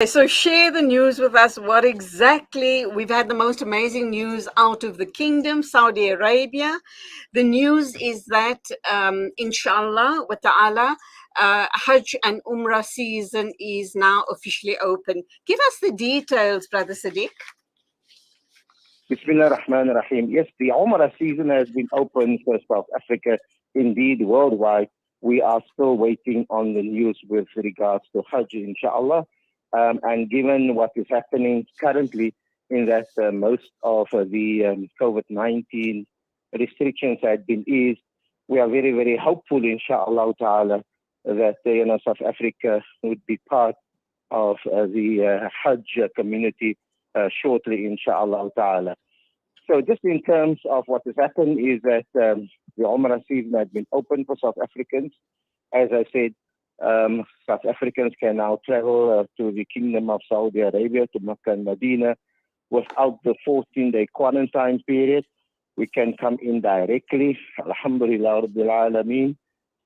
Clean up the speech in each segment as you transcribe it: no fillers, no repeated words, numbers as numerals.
So share the news with us. What exactly? We've had the most amazing news out of the kingdom, Saudi Arabia. The news is that, inshallah wa ta'ala, Hajj and Umrah season is now officially open. Give us the details, Brother Sadiq. Bismillah ar-Rahman ar-Rahim. Yes, the Umrah season has been open for South Africa, indeed worldwide. We are still waiting on the news with regards to Hajj, inshallah. And given what is happening currently, in that most of the COVID-19 restrictions had been eased, we are very, very hopeful, inshallah ta'ala, that South Africa would be part of the Hajj community shortly, inshallah ta'ala. So just in terms of what has happened is that the Umrah season has been open for South Africans. As I said, South Africans can now travel to the Kingdom of Saudi Arabia, to Makkah and Medina, without the 14-day quarantine period. We can come in directly. Alhamdulillah Rabbil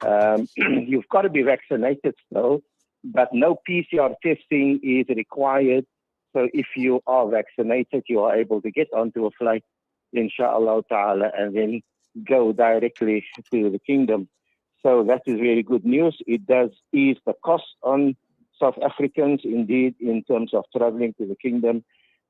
Alameen. You've got to be vaccinated still, but no PCR testing is required. So if you are vaccinated, you are able to get onto a flight, inshallah ta'ala, and then go directly to the kingdom. So that is very good news. It does ease the cost on South Africans, indeed, in terms of traveling to the kingdom.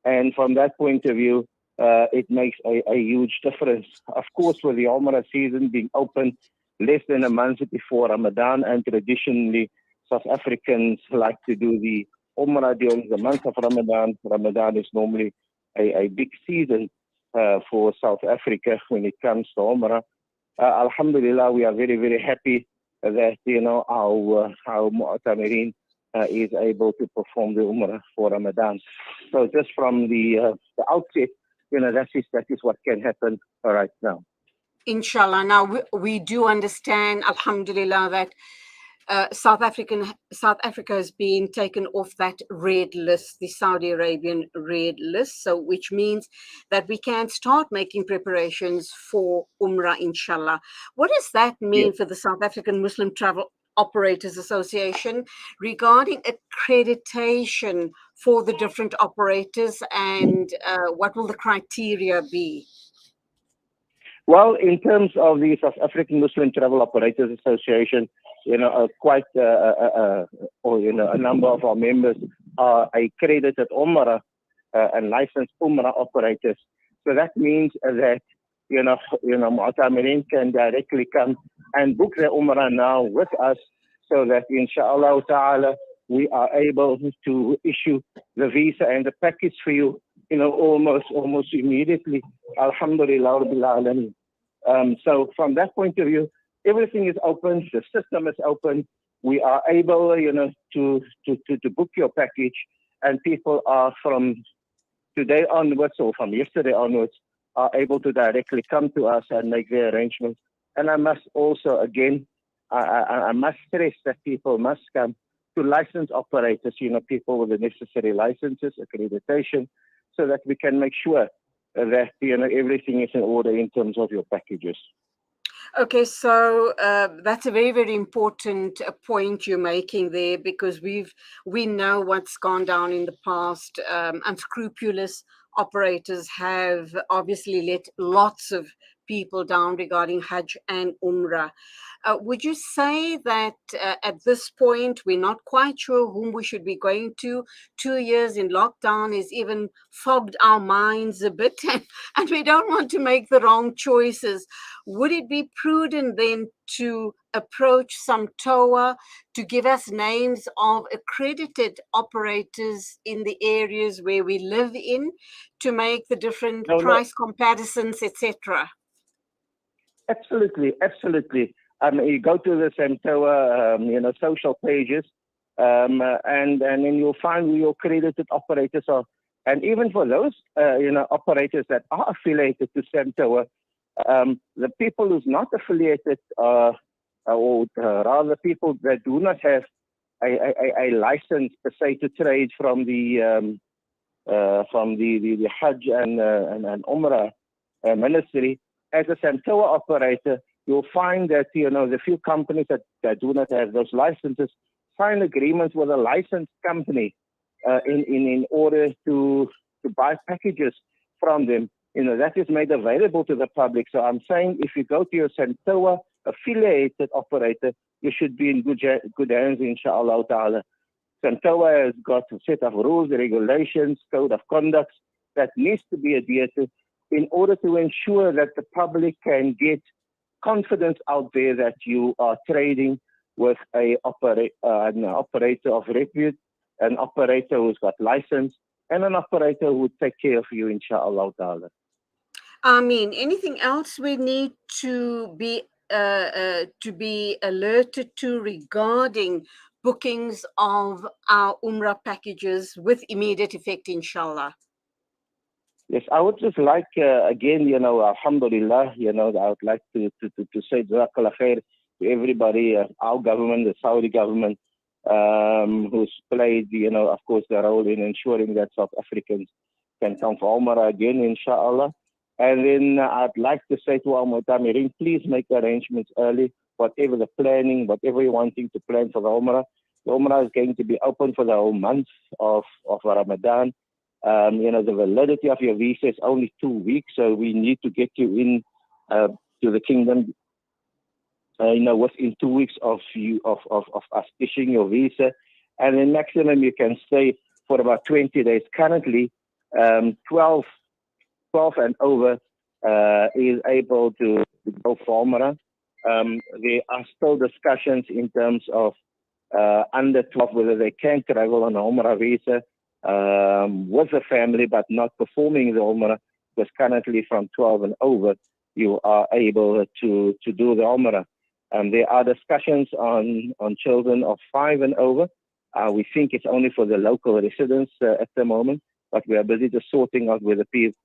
And from that point of view, it makes a huge difference. Of course, with the Umrah season being open less than a month before Ramadan, and traditionally South Africans like to do the Umrah during the month of Ramadan. Ramadan is normally a big season for South Africa when it comes to Umrah. Alhamdulillah, we are very, very happy that, our Mu'tamirin is able to perform the Umrah for Ramadan. So just from the outset, that is what can happen right now. Inshallah. Now, we do understand, alhamdulillah, that South Africa has been taken off that red list, the Saudi Arabian red list, so which means that we can start making preparations for Umrah, inshallah. What does that mean for the South African Muslim Travel Operators Association regarding accreditation for the different operators, and what will the criteria be? Well, in terms of the South African Muslim Travel Operators Association, quite a number of our members are accredited Umrah and licensed Umrah operators. So that means that Mu'tamirin can directly come and book their Umrah now with us, so that inshallah ta'ala we are able to issue the visa and the package for you, almost immediately. Alhamdulillah Rabbil Alameen. So from that point of view, everything is open. The system is open. We are able, to book your package, and people are from today onwards, or from yesterday onwards, are able to directly come to us and make their arrangements. And I must also, again, I must stress that people must come to licensed operators, people with the necessary licenses, accreditation, so that we can make sure that, everything is in order in terms of your packages. Okay, so that's a very, very important point you're making there, because we know what's gone down in the past. Unscrupulous operators have obviously let lots of people down regarding Hajj and Umrah. Would you say that at this point we're not quite sure whom we should be going to? 2 years in lockdown has even fogged our minds a bit, and we don't want to make the wrong choices. Would it be prudent then to approach SATHOA to give us names of accredited operators in the areas where we live in, to make the different price comparisons, etc.? Absolutely. You go to the SATHOA, social pages, and then you'll find who your accredited operators are. And even for those, operators that are affiliated to SATHOA, the people who's not affiliated, or rather people that do not have a license per se to trade from the Hajj and Umrah ministry, as a SATHOA operator, you'll find that the few companies that do not have those licenses sign agreements with a licensed company in order to buy packages from them. That is made available to the public. So I'm saying if you go to your SATHOA affiliated operator, you should be in good hands, inshallah ta'ala. SATHOA has got a set of rules, regulations, code of conduct that needs to be adhered to in order to ensure that the public can get confidence out there that you are trading with an operator of repute, an operator who's got license, and an operator who would take care of you, inshallah ta'ala. Anything else we need to be alerted to regarding bookings of our Umrah packages with immediate effect, inshallah? Yes, I would just like, again, alhamdulillah, I would like to say jazakallah khair to everybody, our government, the Saudi government, who's played, of course, the role in ensuring that South Africans can come for Umrah again, inshallah. And then I'd like to say to our Mu'tamirin, please make arrangements early, whatever the planning, whatever you're wanting to plan for the Umrah. The Umrah is going to be open for the whole month of Ramadan. The validity of your visa is only 2 weeks, so we need to get you in to the kingdom, within 2 weeks of us issuing your visa. And then maximum you can stay for about 20 days. Currently, 12 and over is able to go for Umrah. There are still discussions in terms of under 12 whether they can travel on a Umrah visa with a family but not performing the Umrah, because currently from 12 and over you are able to do the Umrah. There are discussions on children of 5 and over. We think it's only for the local residents at the moment, but we are busy just sorting out whether people,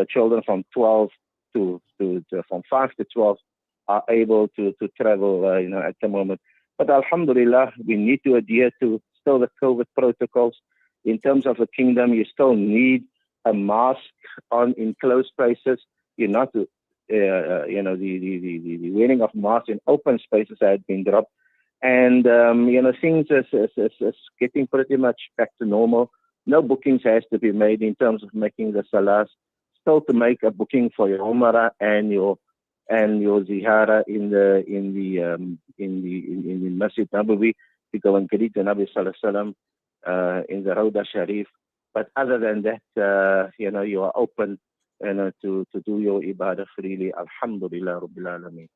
children from 12 from 5 to 12 are able to travel, at the moment. But alhamdulillah, we need to adhere to still the COVID protocols. In terms of the kingdom, you still need a mask on enclosed spaces. You're not, the wearing of masks in open spaces had been dropped. And, things is getting pretty much back to normal. No bookings has to be made in terms of making the salahs. Still to make a booking for your Umrah and your ziyarah in the Masjid Nabawi to go and greet the Nabi Sallallahu Alaihi Wasallam in the Rawda Sharif. But other than that, you are open to do your ibadah freely. Alhamdulillah Rabbil Alameen.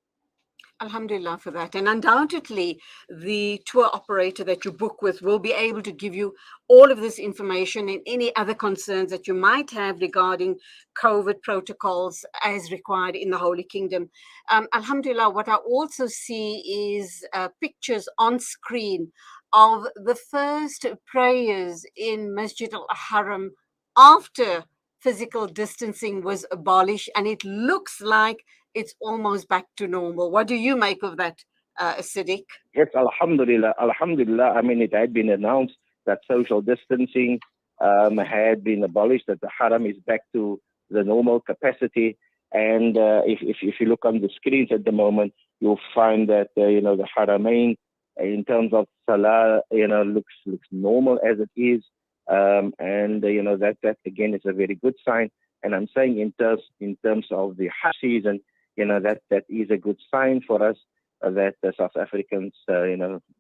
Alhamdulillah for that. And undoubtedly, the tour operator that you book with will be able to give you all of this information and any other concerns that you might have regarding COVID protocols as required in the Holy Kingdom. Alhamdulillah, what I also see is pictures on screen of the first prayers in Masjid al-Haram after physical distancing was abolished, and it looks like it's almost back to normal. What do you make of that, Sedick? Yes, alhamdulillah. Alhamdulillah. I mean, it had been announced that social distancing had been abolished, that the haram is back to the normal capacity. And if you look on the screens at the moment, you'll find that, the haramain, in terms of salah, looks normal as it is. That again is a very good sign. And I'm saying in terms of the Hajj season, that is a good sign for us that the South Africans,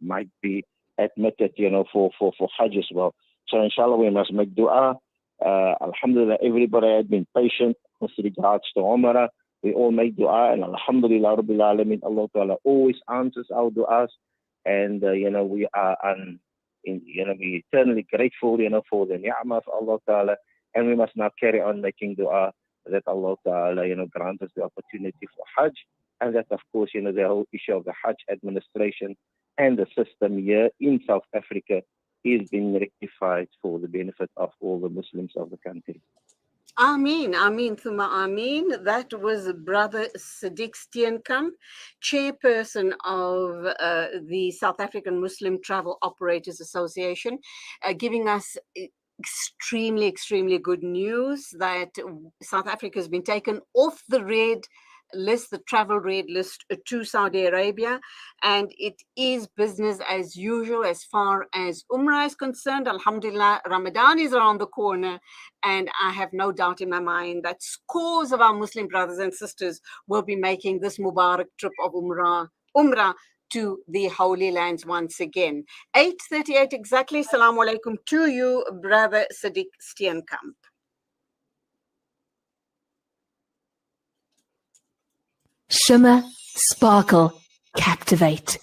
might be admitted, for Hajj as well. So inshallah, we must make dua. Alhamdulillah, everybody has been patient with regards to Umrah. We all make dua, and alhamdulillah, Rabbil Alameen, Allah Ta'ala always answers our du'as. And, we are we eternally grateful, for the ni'mah of Allah Ta'ala. And we must now carry on making dua that Allah Ta'ala, grant us the opportunity for Hajj. And that, of course, the whole issue of the Hajj administration and the system here in South Africa is being rectified for the benefit of all the Muslims of the country. Ameen, Ameen, Thumma Ameen. That was Brother Sedick Steenkamp, chairperson of the South African Muslim Travel Operators Association, giving us extremely good news that South Africa has been taken off the red list, the travel red list to Saudi Arabia, and it is business as usual as far as Umrah is concerned. Alhamdulillah, Ramadan is around the corner, and I have no doubt in my mind that scores of our Muslim brothers and sisters will be making this Mubarak trip of Umrah to the Holy Lands once again. 8:38 exactly. Assalamu alaikum to you, Brother Sedick Steenkamp. Shimmer, sparkle, captivate.